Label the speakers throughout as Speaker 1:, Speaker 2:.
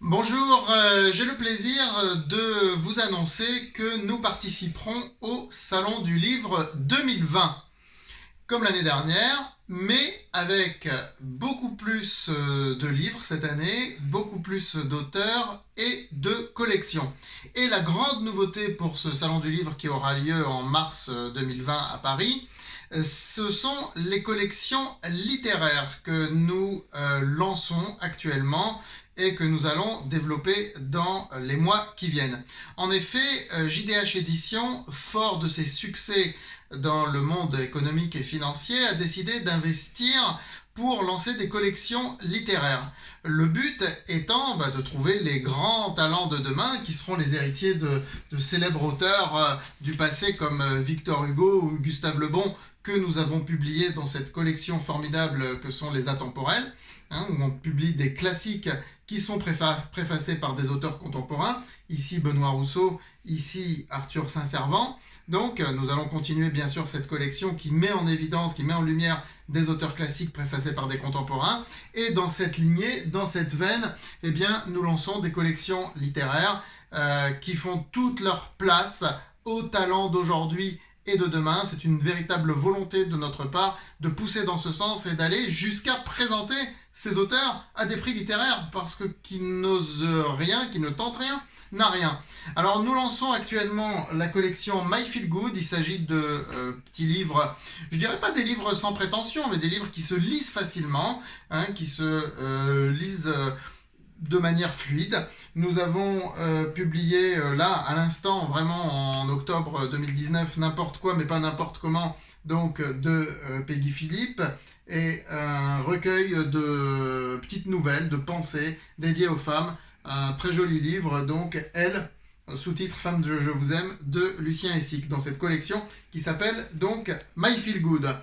Speaker 1: Bonjour, j'ai le plaisir de vous annoncer que nous participerons au Salon du Livre 2020, comme l'année dernière, mais avec beaucoup plus de livres cette année, beaucoup plus d'auteurs et de collections. Et la grande nouveauté pour ce Salon du Livre qui aura lieu en mars 2020 à Paris, ce sont les collections littéraires que nous lançons actuellement et que nous allons développer dans les mois qui viennent. En effet, JDH Édition, fort de ses succès dans le monde économique et financier, a décidé d'investir pour lancer des collections littéraires. Le but étant de trouver les grands talents de demain qui seront les héritiers de célèbres auteurs du passé comme Victor Hugo ou Gustave Le Bon, que nous avons publié dans cette collection formidable que sont les Atemporels, où on publie des classiques qui sont préfacés par des auteurs contemporains, ici Benoît Rousseau, ici Arthur Saint-Servant. Donc nous allons continuer bien sûr cette collection qui met en évidence, qui met en lumière des auteurs classiques préfacés par des contemporains. Et dans cette lignée, dans cette veine, eh bien, nous lançons des collections littéraires qui font toute leur place aux talents d'aujourd'hui et de demain. C'est une véritable volonté de notre part de pousser dans ce sens et d'aller jusqu'à présenter ces auteurs à des prix littéraires, parce que qui n'ose rien, qui ne tente rien, n'a rien. Alors nous lançons actuellement la collection My Feel Good. Il s'agit de petits livres, je dirais pas des livres sans prétention, mais des livres qui se lisent facilement, qui se lisent de manière fluide. Nous avons publié là, à l'instant, vraiment en octobre 2019, N'importe quoi mais pas n'importe comment, donc de Peggy Philippe, et un recueil de petites nouvelles, de pensées dédiées aux femmes. Un très joli livre, donc Elle, sous-titre Femme je vous aime, de Lucien Essic, dans cette collection qui s'appelle donc My Feel Good.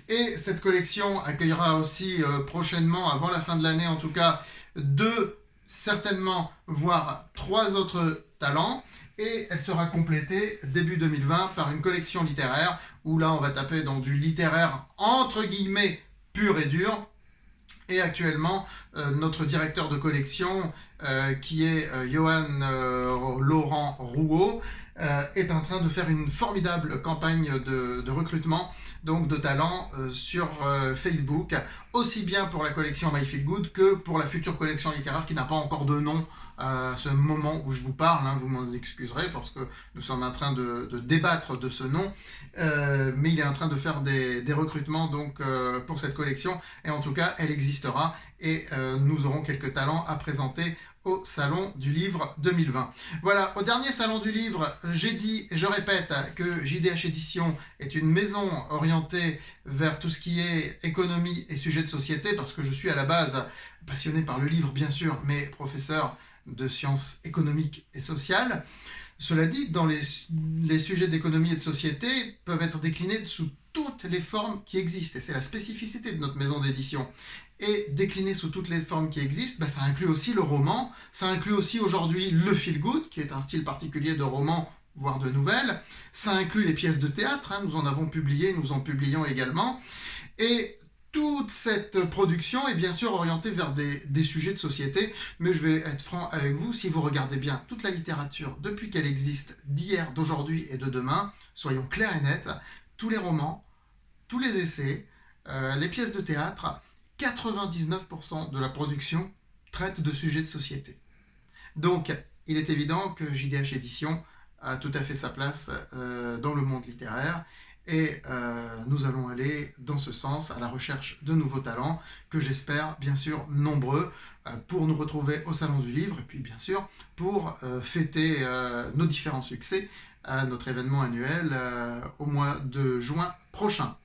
Speaker 1: Et cette collection accueillera aussi prochainement, avant la fin de l'année en tout cas, deux, certainement, voire trois autres talents. Et elle sera complétée début 2020 par une collection littéraire où là on va taper dans du littéraire entre guillemets pur et dur. Et actuellement, notre directeur de collection, qui est Johan Laurent Rouault, est en train de faire une formidable campagne de recrutement, donc de talents, sur Facebook, aussi bien pour la collection My Feel Good que pour la future collection littéraire qui n'a pas encore de nom à ce moment où je vous parle. Vous m'en excuserez parce que nous sommes en train de débattre de ce nom, mais il est en train de faire des recrutements donc, pour cette collection, et en tout cas elle existera, et nous aurons quelques talents à présenter au Salon du Livre 2020. Voilà, au dernier Salon du Livre, j'ai dit, et je répète, que JDH Édition est une maison orientée vers tout ce qui est économie et sujets de société, parce que je suis à la base passionné par le livre, bien sûr, mais professeur de sciences économiques et sociales. Cela dit, dans les sujets d'économie et de société peuvent être déclinés sous toutes les formes qui existent, et c'est la spécificité de notre maison d'édition. Et décliné sous toutes les formes qui existent, ça inclut aussi le roman, ça inclut aussi aujourd'hui le feel good, qui est un style particulier de roman, voire de nouvelles, ça inclut les pièces de théâtre, nous en avons publié, nous en publions également, et toute cette production est bien sûr orientée vers des sujets de société, mais je vais être franc avec vous, si vous regardez bien toute la littérature depuis qu'elle existe, d'hier, d'aujourd'hui et de demain, soyons clairs et nets, tous les romans, tous les essais, les pièces de théâtre, 99% de la production traite de sujets de société. Donc, il est évident que JDH Édition a tout à fait sa place dans le monde littéraire, et nous allons aller dans ce sens à la recherche de nouveaux talents que j'espère bien sûr nombreux pour nous retrouver au Salon du Livre, et puis bien sûr pour fêter nos différents succès à notre événement annuel au mois de juin prochain.